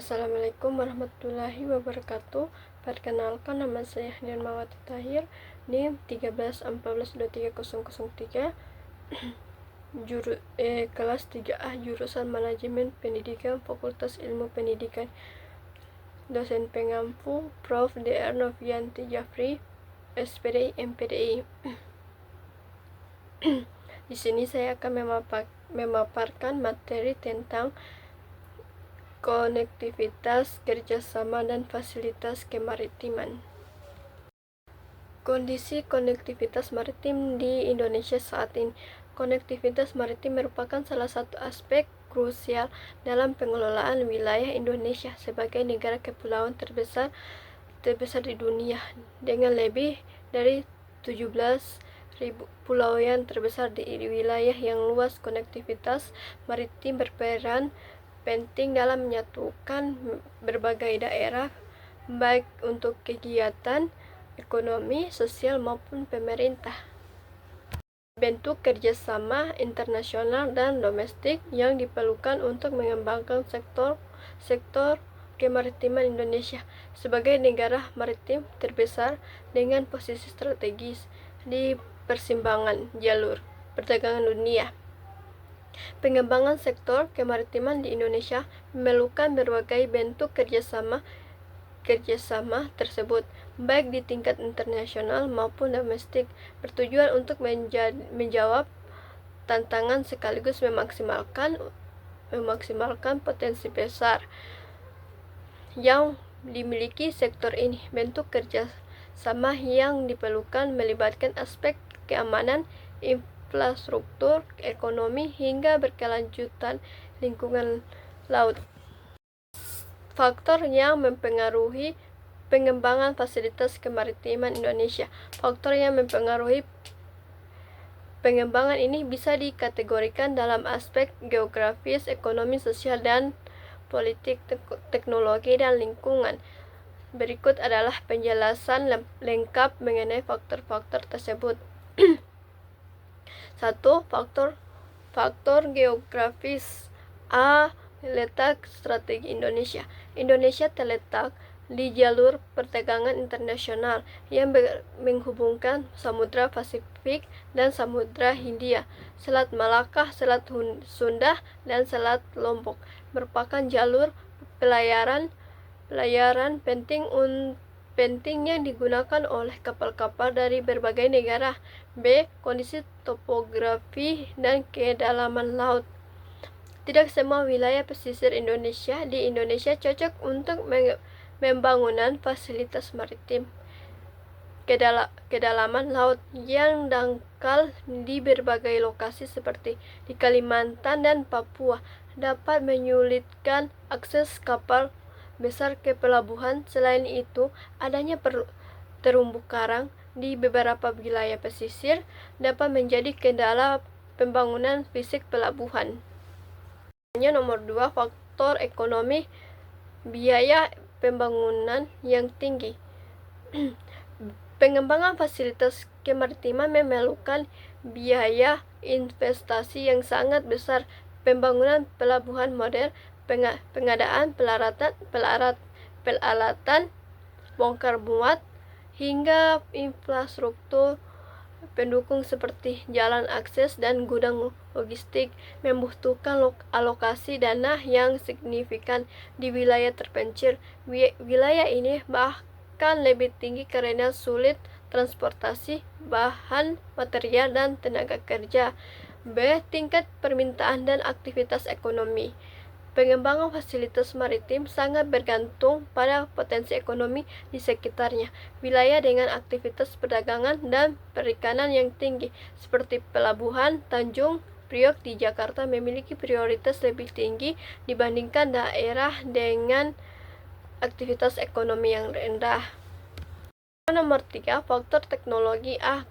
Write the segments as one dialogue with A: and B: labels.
A: Assalamualaikum warahmatullahi wabarakatuh. Perkenalkan, nama saya Hanian Mawati Tahir, NIM 13142303, kelas 3A, jurusan Manajemen Pendidikan, Fakultas Ilmu Pendidikan. Dosen pengampu Prof. Dr. Novianti Jafri, SPDI MPDI. Di sini saya akan memaparkan materi tentang konektivitas, kerjasama, dan fasilitas kemaritiman. Kondisi konektivitas maritim di Indonesia saat ini. Konektivitas maritim merupakan salah satu aspek krusial dalam pengelolaan wilayah Indonesia sebagai negara kepulauan terbesar di dunia, dengan lebih dari 17.000 pulau yang terbesar di wilayah yang luas. Konektivitas maritim berperan penting dalam menyatukan berbagai daerah, baik untuk kegiatan ekonomi, sosial, maupun pemerintah. Bentuk kerjasama internasional dan domestik yang diperlukan untuk mengembangkan sektor kemaritiman Indonesia sebagai negara maritim terbesar dengan posisi strategis di persimpangan jalur perdagangan dunia. Pengembangan sektor kemaritiman di Indonesia memerlukan berbagai bentuk kerjasama tersebut, baik di tingkat internasional maupun domestik, bertujuan untuk menjawab tantangan sekaligus memaksimalkan potensi besar yang dimiliki sektor ini. Bentuk kerjasama yang diperlukan melibatkan aspek keamanan, infrastruktur, ekonomi, hingga berkelanjutan lingkungan laut. Faktor yang mempengaruhi pengembangan fasilitas kemaritiman Indonesia. Faktor yang mempengaruhi pengembangan ini bisa dikategorikan dalam aspek geografis, ekonomi, sosial, dan politik, teknologi, dan lingkungan. Berikut adalah penjelasan lengkap mengenai faktor-faktor tersebut. 1. Faktor geografis. A. Letak strategi Indonesia. Indonesia terletak di jalur perdagangan internasional yang menghubungkan Samudra Pasifik dan Samudra Hindia. Selat Malaka, Selat Sunda, dan Selat Lombok merupakan jalur pelayaran penting yang digunakan oleh kapal-kapal dari berbagai negara. B. Kondisi topografi dan kedalaman laut. Tidak semua wilayah pesisir di Indonesia cocok untuk pembangunan fasilitas maritim. Kedalaman laut yang dangkal di berbagai lokasi seperti di Kalimantan dan Papua dapat menyulitkan akses kapal besar ke pelabuhan. Selain itu, adanya terumbu karang di beberapa wilayah pesisir dapat menjadi kendala pembangunan fisik pelabuhan. Nomor 2, faktor ekonomi, biaya pembangunan yang tinggi. Pengembangan fasilitas kemaritiman memerlukan biaya investasi yang sangat besar. Pembangunan pelabuhan modern, pengadaan peralatan bongkar muat, hingga infrastruktur pendukung seperti jalan akses dan gudang logistik membutuhkan alokasi dana yang signifikan di wilayah terpencil. Wilayah ini bahkan lebih tinggi karena sulit transportasi bahan, material, dan tenaga kerja. B. Tingkat permintaan dan aktivitas ekonomi. Pengembangan fasilitas maritim sangat bergantung pada potensi ekonomi di sekitarnya. Wilayah dengan aktivitas perdagangan dan perikanan yang tinggi, seperti pelabuhan Tanjung Priok di Jakarta, memiliki prioritas lebih tinggi dibandingkan daerah dengan aktivitas ekonomi yang rendah. Nomor 3, faktor teknologi. A.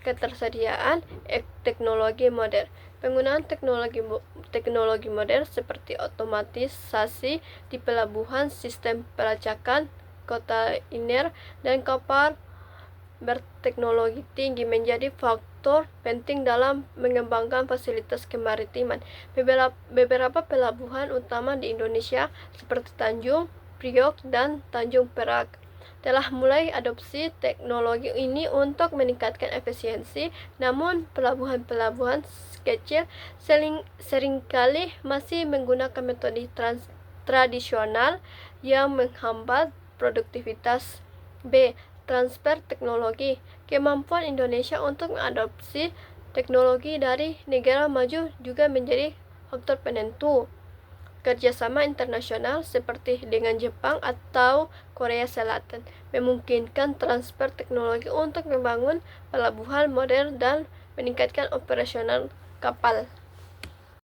A: Ketersediaan teknologi modern. Penggunaan teknologi modern seperti otomatisasi di pelabuhan, sistem pelacakan, kontainer, dan kapal berteknologi tinggi menjadi faktor faktor penting dalam mengembangkan fasilitas kemaritiman. Beberapa pelabuhan utama di Indonesia seperti Tanjung Priok dan Tanjung Perak telah mulai adopsi teknologi ini untuk meningkatkan efisiensi, namun pelabuhan-pelabuhan kecil seringkali masih menggunakan metode tradisional yang menghambat produktivitas. B. Transfer teknologi. Kemampuan Indonesia untuk mengadopsi teknologi dari negara maju juga menjadi faktor penentu. Kerjasama internasional seperti dengan Jepang atau Korea Selatan memungkinkan transfer teknologi untuk membangun pelabuhan modern dan meningkatkan operasional kapal.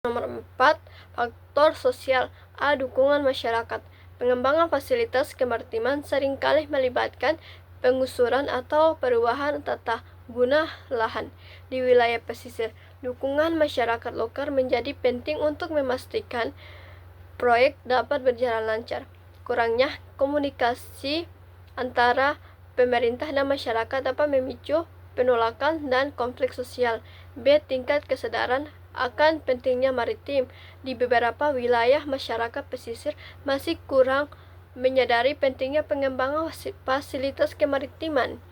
A: Nomor 4, faktor sosial. A. Dukungan masyarakat. Pengembangan fasilitas kemaritiman seringkali melibatkan pengusuran atau perubahan tata guna lahan di wilayah pesisir. Dukungan masyarakat lokal menjadi penting untuk memastikan proyek dapat berjalan lancar. Kurangnya komunikasi antara pemerintah dan masyarakat dapat memicu penolakan dan konflik sosial. B. Tingkat kesadaran akan pentingnya maritim. Di beberapa wilayah, masyarakat pesisir masih kurang menyadari pentingnya pengembangan fasilitas kemaritiman.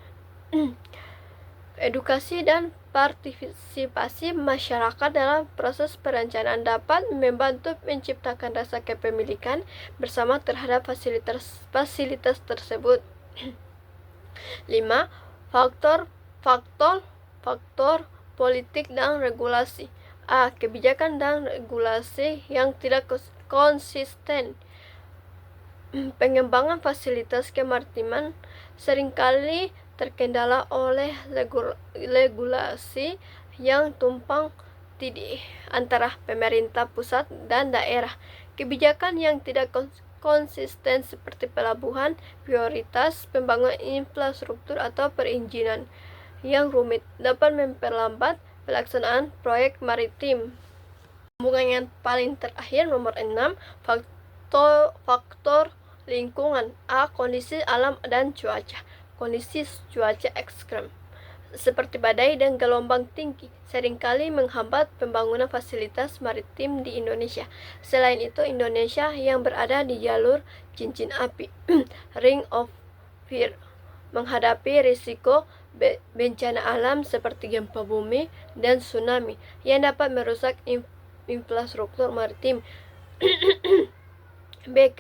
A: Edukasi dan partisipasi masyarakat dalam proses perencanaan dapat membantu menciptakan rasa kepemilikan bersama terhadap fasilitas tersebut. 5. Faktor politik dan regulasi. A. Kebijakan dan regulasi yang tidak konsisten. Pengembangan fasilitas kemaritiman seringkali terkendala oleh regulasi yang tumpang tindih antara pemerintah pusat dan daerah. Kebijakan yang tidak konsisten seperti pelabuhan, prioritas, pembangunan infrastruktur, atau perizinan yang rumit dapat memperlambat pelaksanaan proyek maritim. Sambungan yang paling terakhir, nomor 6, faktor lingkungan. A. Kondisi alam dan cuaca. Kondisi cuaca ekstrem seperti badai dan gelombang tinggi seringkali menghambat pembangunan fasilitas maritim di Indonesia. Selain itu, Indonesia yang berada di jalur cincin api Ring of Fire menghadapi risiko bencana alam seperti gempa bumi dan tsunami yang dapat merusak infrastruktur maritim. B.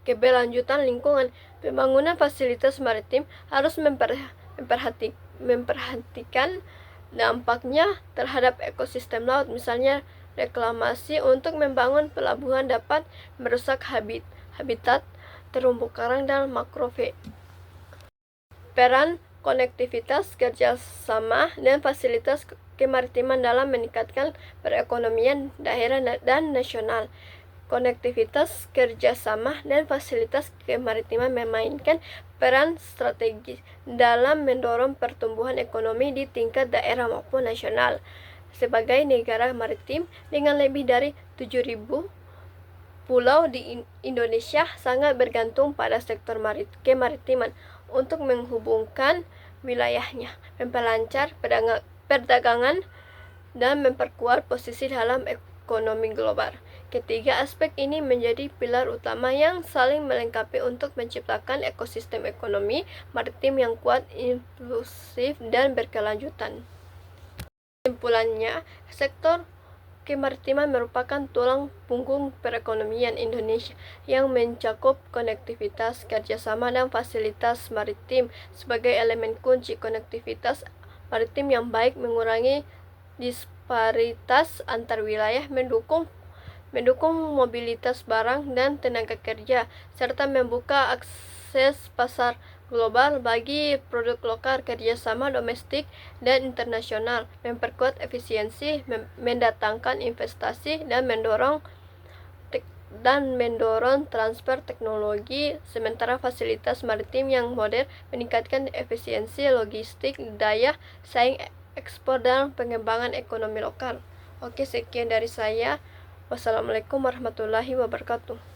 A: Keberlanjutan lingkungan. Pembangunan fasilitas maritim harus memperhatikan dampaknya terhadap ekosistem laut. Misalnya, reklamasi untuk membangun pelabuhan dapat merusak habitat terumbu karang dan mangrove. Peran konektivitas, kerjasama, dan fasilitas kemaritiman dalam meningkatkan perekonomian daerah dan nasional. Konektivitas, kerjasama, dan fasilitas kemaritiman memainkan peran strategis dalam mendorong pertumbuhan ekonomi di tingkat daerah maupun nasional. Sebagai negara maritim dengan lebih dari 7.000 pulau di Indonesia sangat bergantung pada sektor kemaritiman untuk menghubungkan wilayahnya, memperlancar perdagangan, dan memperkuat posisi dalam ekonomi global. Ketiga aspek ini menjadi pilar utama yang saling melengkapi untuk menciptakan ekosistem ekonomi maritim yang kuat, inklusif, dan berkelanjutan. Kesimpulannya, sektor kemaritiman merupakan tulang punggung perekonomian Indonesia yang mencakup konektivitas, kerjasama, dan fasilitas maritim. Sebagai elemen kunci, konektivitas maritim yang baik mengurangi disparitas antar wilayah, mendukung mobilitas barang dan tenaga kerja, serta membuka akses pasar global bagi produk lokal. Kerjasama domestik dan internasional memperkuat efisiensi, mendatangkan investasi, dan mendorong transfer teknologi, sementara fasilitas maritim yang modern meningkatkan efisiensi logistik, daya saing ekspor, dan pengembangan ekonomi lokal. Oke, sekian dari saya. Wassalamualaikum warahmatullahi wabarakatuh.